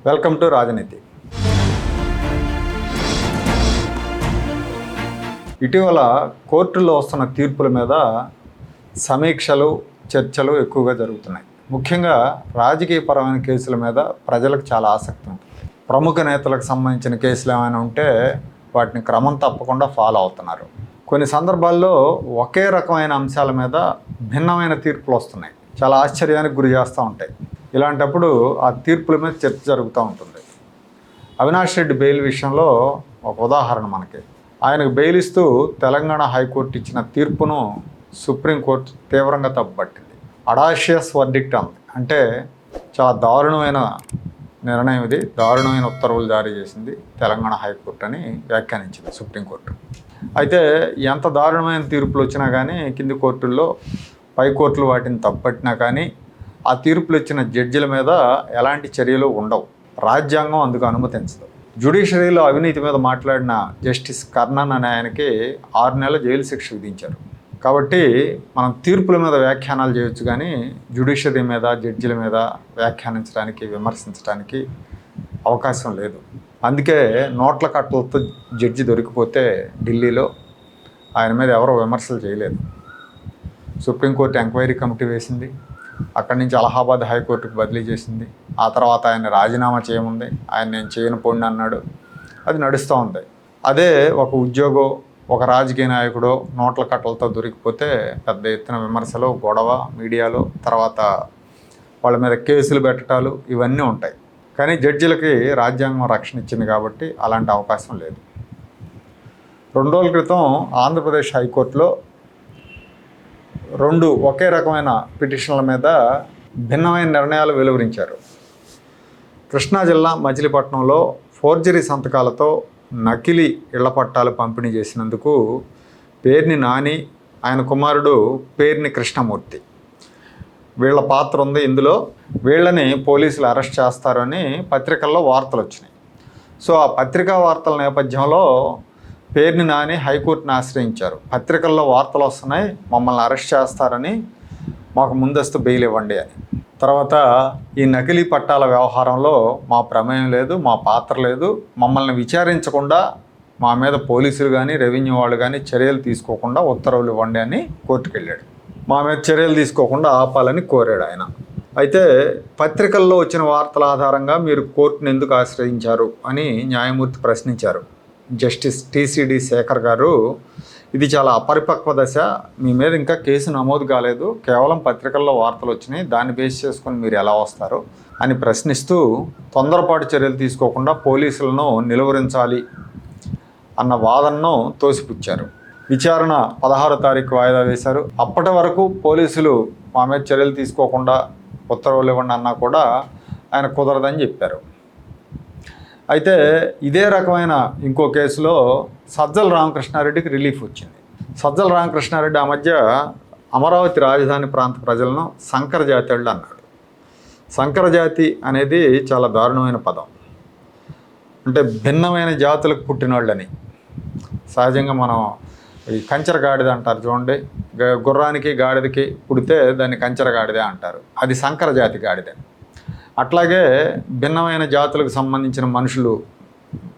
Welcome to రాజనీతి. ఇటీవల కోర్టుల్లో వస్తున్న తీర్పుల మీద సమీక్షలు, చర్చలు ఎక్కువగా జరుగుతున్నాయి. ముఖ్యంగా రాజకీయపరమైన కేసుల మీద ప్రజలకు చాలా ఆసక్తి ఉంటుంది. ప్రముఖ నేతలకు సంబంధించిన కేసులు ఏమైనా ఉంటే వాటిని క్రమం తప్పకుండా ఫాలో అవుతున్నారు. కొన్ని సందర్భాల్లో ఒకే రకమైన అంశాల మీద భిన్నమైన తీర్పులు వస్తున్నాయి. చాలా ఆశ్చర్యానికి గురి చేస్తూ ఉంటాయి. ఇలాంటప్పుడు ఆ తీర్పుల మీద చర్చ జరుగుతూ ఉంటుంది. అవినాష్ రెడ్డి బెయిల్ విషయంలో ఒక ఉదాహరణ మనకి. ఆయనకు బెయిల్ ఇస్తూ తెలంగాణ హైకోర్టు ఇచ్చిన తీర్పును సుప్రీంకోర్టు తీవ్రంగా తప్పుపట్టింది. అడాషియస్ వర్డిక్ట్ అంది. అంటే చాలా దారుణమైన నిర్ణయం ఇది, దారుణమైన ఉత్తర్వులు జారీ చేసింది తెలంగాణ హైకోర్టు అని వ్యాఖ్యానించింది సుప్రీంకోర్టు. అయితే ఎంత దారుణమైన తీర్పులు వచ్చినా కానీ కింది కోర్టుల్లో, పై కోర్టులు వాటిని తప్పుపట్టినా కానీ ఆ తీర్పులు ఇచ్చిన జడ్జిల మీద ఎలాంటి చర్యలు ఉండవు. రాజ్యాంగం అందుకు అనుమతించదు. జ్యుడిషియరీలో అవినీతి మీద మాట్లాడిన జస్టిస్ కర్ణన్ అనే ఆయనకి 6 నెలల జైలు శిక్ష విధించారు. కాబట్టి మనం తీర్పుల మీద వ్యాఖ్యానాలు చేయొచ్చు, కానీ జ్యుడిషియరీ మీద, జడ్జిల మీద వ్యాఖ్యానించడానికి, విమర్శించడానికి అవకాశం లేదు. అందుకే నోట్ల కట్టలతో జడ్జి దొరికిపోతే ఢిల్లీలో ఆయన మీద ఎవరో విమర్శలు చేయలేదు. సుప్రీంకోర్టు ఎంక్వైరీ కమిటీ వేసింది. అక్కడి నుంచి అలహాబాద్ హైకోర్టుకు బదిలీ చేసింది. ఆ తర్వాత ఆయన రాజీనామా చేయముంది. ఆయన నేను చేయను పోండి అన్నాడు. అది నడుస్తూ ఉంది. అదే ఒక ఉద్యోగో, ఒక రాజకీయ నాయకుడో నోట్ల కట్టలతో దొరికిపోతే పెద్ద ఎత్తున విమర్శలు, గొడవ మీడియాలో, తర్వాత వాళ్ళ మీద కేసులు పెట్టడాలు ఇవన్నీ ఉంటాయి. కానీ జడ్జిలకి రాజ్యాంగం రక్షణ ఇచ్చింది కాబట్టి అలాంటి అవకాశం లేదు. 2 రోజుల క్రితం ఆంధ్రప్రదేశ్ హైకోర్టులో 2 ఒకే రకమైన పిటిషన్ల మీద భిన్నమైన నిర్ణయాలు వెలువరించారు. కృష్ణా జిల్లా మచిలీపట్నంలో ఫోర్జరీ సంతకాలతో నకిలీ ఇళ్ల పట్టాలు పంపిణీ చేసినందుకు పేర్ని నాని, ఆయన కుమారుడు పేర్ని కృష్ణమూర్తి, వీళ్ళ పాత్ర ఉంది ఇందులో. వీళ్ళని పోలీసులు అరెస్ట్ చేస్తారని పత్రికల్లో వార్తలు వచ్చినాయి. సో ఆ పత్రికా వార్తల నేపథ్యంలో పేర్ని నాని హైకోర్టును ఆశ్రయించారు. పత్రికల్లో వార్తలు వస్తున్నాయి, మమ్మల్ని అరెస్ట్ చేస్తారని, మాకు ముందస్తు బెయిల్ ఇవ్వండి అని. తర్వాత ఈ నకిలీ పట్టాల వ్యవహారంలో మా ప్రమేయం లేదు, మా పాత్ర లేదు, మమ్మల్ని విచారించకుండా మా మీద పోలీసులు కానీ, రెవెన్యూ వాళ్ళు కానీ చర్యలు తీసుకోకుండా ఉత్తర్వులు ఇవ్వండి అని కోర్టుకు వెళ్ళాడు. మా మీద చర్యలు తీసుకోకుండా ఆపాలని కోరాడు ఆయన. అయితే పత్రికల్లో వచ్చిన వార్తల ఆధారంగా మీరు కోర్టును ఎందుకు ఆశ్రయించారు అని న్యాయమూర్తి ప్రశ్నించారు. జస్టిస్ టీసీడీ శేఖర్ గారు, ఇది చాలా అపరిపక్వ దశ, మీ మీద ఇంకా కేసు నమోదు కాలేదు, కేవలం పత్రికల్లో వార్తలు వచ్చినాయి, దాన్ని బేస్ చేసుకొని మీరు ఎలా వస్తారు అని ప్రశ్నిస్తూ తొందరపాటు చర్యలు తీసుకోకుండా పోలీసులను నిలువరించాలి అన్న వాదనను తోసిపుచ్చారు. విచారణ 16వ తారీఖు వాయిదా వేశారు. అప్పటి వరకు పోలీసులు మా మీద చర్యలు తీసుకోకుండా ఉత్తర్వులు ఇవ్వండి అన్నా కూడా ఆయన కుదరదని చెప్పారు. అయితే ఇదే రకమైన ఇంకో కేసులో సజ్జల రామకృష్ణారెడ్డికి రిలీఫ్ వచ్చింది. సజ్జల రామకృష్ణారెడ్డి ఆ మధ్య అమరావతి రాజధాని ప్రాంత ప్రజలను సంకరజాతీయులు అన్నాడు. సంకరజాతి అనేది చాలా దారుణమైన పదం. అంటే భిన్నమైన జాతులకు పుట్టినోళ్ళని. సహజంగా మనం ఈ కంచర గాడిద అంటారు చూడండి, గుర్రానికి గాడిదకి పుడితే దాన్ని కంచర గాడిద అంటారు, అది సంకరజాతి గాడిద. అట్లాగే భిన్నమైన జాతులకు సంబంధించిన మనుషులు,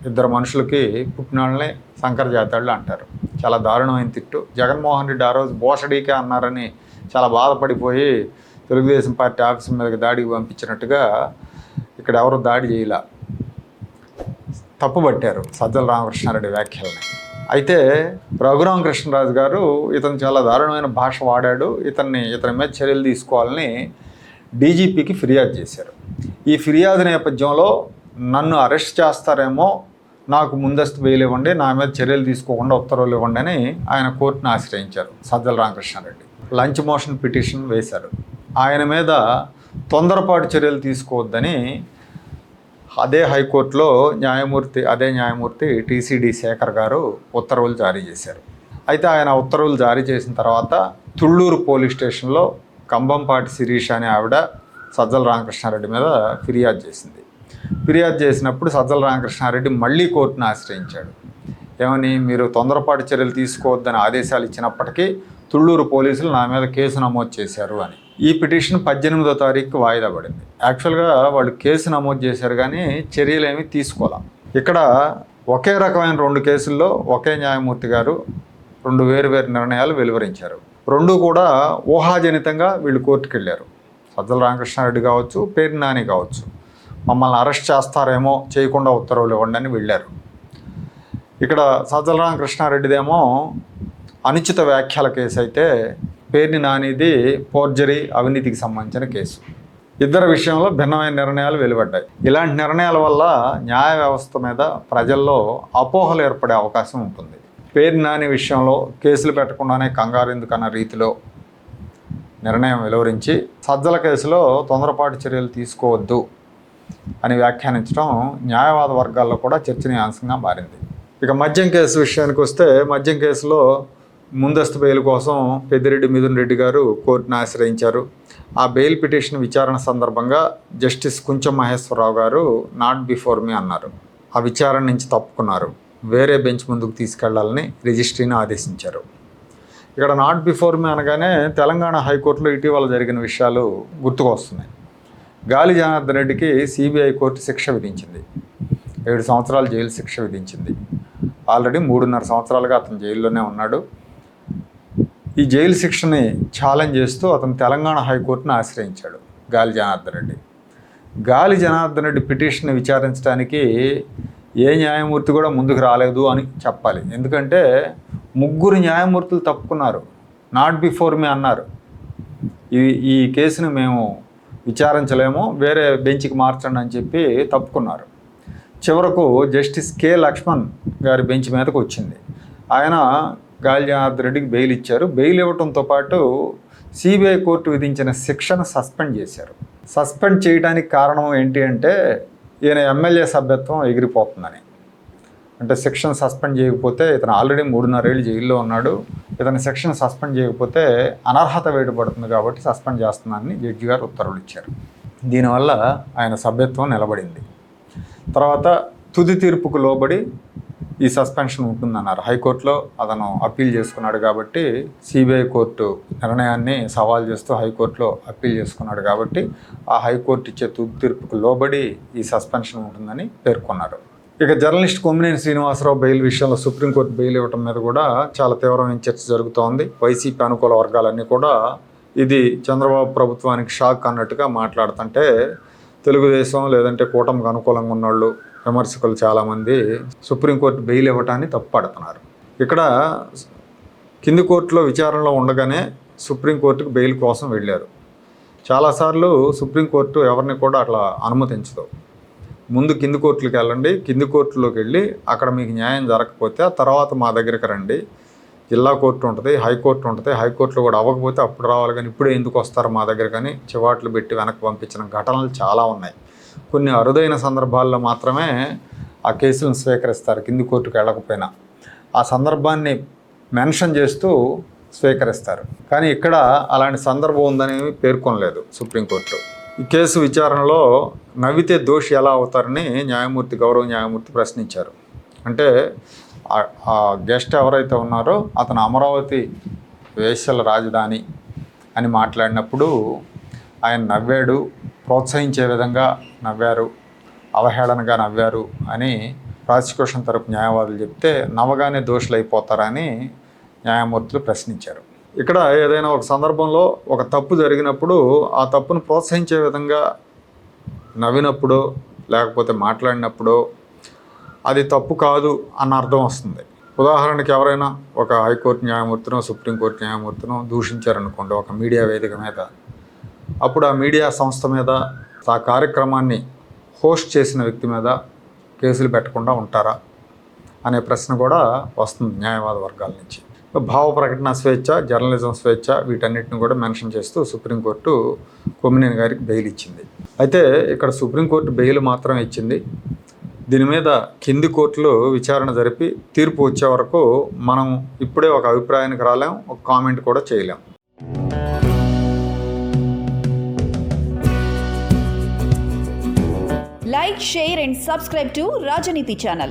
2 మనుషులకి పుట్టిన వాళ్ళని సంకరజాతీయులు అంటారు. చాలా దారుణమైన తిట్టు. జగన్మోహన్ రెడ్డి ఆ రోజు బోషడీకే అన్నారని చాలా బాధపడిపోయి తెలుగుదేశం పార్టీ ఆఫీస్ మీదకి దాడికి పంపించినట్టుగా ఇక్కడ ఎవరు దాడి చేయలే, తప్పుపట్టారు సజ్జల రామకృష్ణారెడ్డి వ్యాఖ్యలని. అయితే రఘురామకృష్ణరాజు గారు ఇతను చాలా దారుణమైన భాష వాడాడు, ఇతని మీద చర్యలు తీసుకోవాలని డీజీపీకి ఫిర్యాదు చేశారు. ఈ ఫిర్యాదు నేపథ్యంలో నన్ను అరెస్ట్ చేస్తారేమో, నాకు ముందస్తు బెయిల్ ఇవ్వండి, నా మీద చర్యలు తీసుకోకుండా ఉత్తర్వులు ఇవ్వండి అని ఆయన కోర్టును ఆశ్రయించారు Sajjala Ramakrishna Reddy. Lunch motion petition వేశారు. ఆయన మీద తొందరపాటు చర్యలు తీసుకోవద్దని అదే హైకోర్టులో న్యాయమూర్తి టీసీడీ శేఖర్ గారు ఉత్తర్వులు జారీ చేశారు. అయితే ఆయన ఉత్తర్వులు జారీ చేసిన తర్వాత తుళ్ళూరు పోలీస్ స్టేషన్లో కంబంపాటి శిరీష అనే ఆవిడ సజ్జల రామకృష్ణారెడ్డి మీద ఫిర్యాదు చేసింది. ఫిర్యాదు చేసినప్పుడు సజ్జల రామకృష్ణారెడ్డి మళ్ళీ కోర్టును ఆశ్రయించాడు. ఏమని, మీరు తొందరపాటు చర్యలు తీసుకోవద్దని ఆదేశాలు ఇచ్చినప్పటికీ తుళ్ళూరు పోలీసులు నా మీద కేసు నమోదు చేశారు అని. ఈ పిటిషన్ 18వ తారీఖు వాయిదా పడింది. యాక్చువల్గా వాళ్ళు కేసు నమోదు చేశారు కానీ చర్యలు ఏమీ తీసుకోవాలి. ఇక్కడ ఒకే రకమైన 2 కేసుల్లో ఒకే న్యాయమూర్తి గారు 2 వేరు నిర్ణయాలు వెలువరించారు. 2 కూడా ఊహాజనితంగా వీళ్ళు కోర్టుకు వెళ్ళారు. సజ్జల రామకృష్ణారెడ్డి కావచ్చు, పేర్ని నాని కావచ్చు. మమ్మల్ని అరెస్ట్ చేస్తారేమో, చేయకుండా ఉత్తర్వులు ఇవ్వండి అని వెళ్ళారు. ఇక్కడ సజ్జల రామకృష్ణారెడ్డిదేమో అనుచిత వ్యాఖ్యల కేసు అయితే, పేర్ని నానిది ఫోర్జరీ అవినీతికి సంబంధించిన కేసు. ఇద్దరి విషయంలో భిన్నమైన నిర్ణయాలు వెలువడ్డాయి. ఇలాంటి నిర్ణయాల వల్ల న్యాయ వ్యవస్థ మీద ప్రజల్లో అపోహలు ఏర్పడే అవకాశం ఉంటుంది. పేర్ని నాని విషయంలో కేసులు పెట్టకుండానే కంగారు ఎందుకన్న రీతిలో నిర్ణయం వెలువరించి, సజ్జల కేసులో తొందరపాటు చర్యలు తీసుకోవద్దు అని వ్యాఖ్యానించడం న్యాయవాద వర్గాల్లో కూడా చర్చనీయాంశంగా మారింది. ఇక మద్యం కేసు విషయానికి వస్తే, మద్యం కేసులో ముందస్తు బెయిల్ కోసం పెద్దిరెడ్డి మిథున్ రెడ్డి గారు కోర్టును ఆశ్రయించారు. ఆ బెయిల్ పిటిషన్ విచారణ సందర్భంగా జస్టిస్ కుంచెం మహేశ్వరరావు గారు నాట్ బిఫోర్ మీ అన్నారు. ఆ విచారణ నుంచి తప్పుకున్నారు. వేరే బెంచ్ ముందుకు తీసుకెళ్లాలని రిజిస్ట్రీని ఆదేశించారు. ఇక్కడ నాట్ బిఫోర్ మీ అనగానే తెలంగాణ హైకోర్టులో ఇటీవల జరిగిన విషయాలు గుర్తుకొస్తున్నాయి. గాలి జనార్దన్ రెడ్డికి సిబిఐ కోర్టు శిక్ష విధించింది. 7 సంవత్సరాలు జైలు శిక్ష విధించింది. ఆల్రెడీ 3.5 సంవత్సరాలుగా అతను జైల్లోనే ఉన్నాడు. ఈ జైలు శిక్షని ఛాలెంజ్ చేస్తూ అతను తెలంగాణ హైకోర్టును ఆశ్రయించాడు గాలి జనార్దన్ రెడ్డి. గాలి జనార్దన్ రెడ్డి పిటిషన్ విచారించడానికి ఏ న్యాయమూర్తి కూడా ముందుకు రాలేదు అని చెప్పాలి. ఎందుకంటే 3 న్యాయమూర్తులు తప్పుకున్నారు. నాట్ బిఫోర్ మీ అన్నారు. ఈ కేసును మేము విచారించలేము, వేరే బెంచ్కి మార్చండి అని చెప్పి తప్పుకున్నారు. చివరకు జస్టిస్ కె లక్ష్మణ్ గారి బెంచ్ మీదకు వచ్చింది. ఆయన గాలి జనార్దన్ రెడ్డికి బెయిల్ ఇచ్చారు. బెయిల్ ఇవ్వడంతో పాటు సిబిఐ కోర్టు విధించిన శిక్షను సస్పెండ్ చేశారు. సస్పెండ్ చేయడానికి కారణం ఏంటి అంటే, ఈయన ఎమ్మెల్యే సభ్యత్వం ఎగిరిపోతుందని. అంటే శిక్షను సస్పెండ్ చేయకపోతే, ఇతను ఆల్రెడీ 3.5 ఏళ్ళు జైల్లో ఉన్నాడు, ఇతని శిక్షను సస్పెండ్ చేయకపోతే అనర్హత వేటుపడుతుంది కాబట్టి సస్పెండ్ చేస్తున్నానని జడ్జి గారు ఉత్తర్వులు ఇచ్చారు. దీనివల్ల ఆయన సభ్యత్వం నిలబడింది. తర్వాత తుది తీర్పుకు లోబడి ఈ సస్పెన్షన్ ఉంటుందన్నారు. హైకోర్టులో అతను అప్పీల్ చేసుకున్నాడు కాబట్టి, సిబిఐ కోర్టు నిర్ణయాన్ని సవాల్ చేస్తూ హైకోర్టులో అప్పీల్ చేసుకున్నాడు కాబట్టి, ఆ హైకోర్టు ఇచ్చే తుది తీర్పుకు లోబడి ఈ సస్పెన్షన్ ఉంటుందని పేర్కొన్నారు. ఇక జర్నలిస్ట్ కొమ్మినేని శ్రీనివాసరావు బెయిల్ విషయంలో సుప్రీంకోర్టు బెయిల్ ఇవ్వడం మీద కూడా చాలా తీవ్రమైన చర్చ జరుగుతోంది. వైసీపీ అనుకూల వర్గాలన్నీ కూడా ఇది చంద్రబాబు ప్రభుత్వానికి షాక్ అన్నట్టుగా మాట్లాడుతుంటే, తెలుగుదేశం లేదంటే కూటమికి అనుకూలంగా ఉన్నవాళ్ళు, విమర్శకులు చాలామంది సుప్రీంకోర్టు బెయిల్ ఇవ్వటాన్ని తప్పుపడుతున్నారు. ఇక్కడ కింది కోర్టులో విచారణలో ఉండగానే సుప్రీంకోర్టుకు బెయిల్ కోసం వెళ్ళారు. చాలాసార్లు సుప్రీంకోర్టు ఎవరిని కూడా అట్లా అనుమతించదు. ముందు కింది కోర్టులకు వెళ్ళండి, కింది కోర్టులోకి వెళ్ళి అక్కడ మీకు న్యాయం జరగకపోతే ఆ తర్వాత మా దగ్గరికి రండి. జిల్లా కోర్టు ఉంటుంది, హైకోర్టు ఉంటుంది, హైకోర్టులో కూడా అవ్వకపోతే అప్పుడు రావాలి, కానీ ఇప్పుడే ఎందుకు వస్తారు మా దగ్గర కానీ చివాట్లు పెట్టి వెనక్కి పంపించిన ఘటనలు చాలా ఉన్నాయి. కొన్ని అరుదైన సందర్భాల్లో మాత్రమే ఆ కేసులను స్వీకరిస్తారు కింది కోర్టుకు వెళ్ళకపోయినా. ఆ సందర్భాన్ని మెన్షన్ చేస్తూ స్వీకరిస్తారు. కానీ ఇక్కడ అలాంటి సందర్భం ఉందని పేర్కొనలేదు సుప్రీంకోర్టు. ఈ కేసు విచారణలో నవ్వితే దోషి ఎలా అవుతారని గౌరవ న్యాయమూర్తి ప్రశ్నించారు. అంటే ఆ గెస్ట్ ఎవరైతే ఉన్నారో అతను అమరావతి వేశ్యల రాజధాని అని మాట్లాడినప్పుడు ఆయన నవ్వాడు, ప్రోత్సహించే విధంగా నవ్వారు, అవహేళనగా నవ్వారు అని ప్రాసిక్యూషన్ తరపు న్యాయవాదులు చెప్తే, నవ్వగానే దోషులు అయిపోతారని న్యాయమూర్తులు ప్రశ్నించారు. ఇక్కడ ఏదైనా ఒక సందర్భంలో ఒక తప్పు జరిగినప్పుడు ఆ తప్పును ప్రోత్సహించే విధంగా నవ్వినప్పుడు లేకపోతే మాట్లాడినప్పుడు అది తప్పు కాదు అన్న అర్థం వస్తుంది. ఉదాహరణకి ఎవరైనా ఒక హైకోర్టు న్యాయమూర్తినో సుప్రీంకోర్టు న్యాయమూర్తినో దూషించారనుకోండి ఒక మీడియా వేదిక మీద, అప్పుడు ఆ మీడియా సంస్థ మీద, ఆ కార్యక్రమాన్ని హోస్ట్ చేసిన వ్యక్తి మీద కేసులు పెట్టకుండా ఉంటారా అనే ప్రశ్న కూడా వస్తుంది న్యాయవాద వర్గాల నుంచి. భావ ప్రకటన స్వేచ్ఛ, జర్నలిజం స్వేచ్ఛ, వీటన్నిటిని కూడా మెన్షన్ చేస్తూ సుప్రీంకోర్టు కొమ్మినేని గారికి బెయిల్ ఇచ్చింది. అయితే ఇక్కడ సుప్రీంకోర్టు బెయిల్ మాత్రమే ఇచ్చింది. దీని మీద కింది కోర్టులు విచారణ జరిపి తీర్పు వచ్చే వరకు మనం ఇప్పుడే ఒక అభిప్రాయానికి రాలేం, ఒక కామెంట్ కూడా చేయలేం. Like, share and subscribe to Rajaniti channel.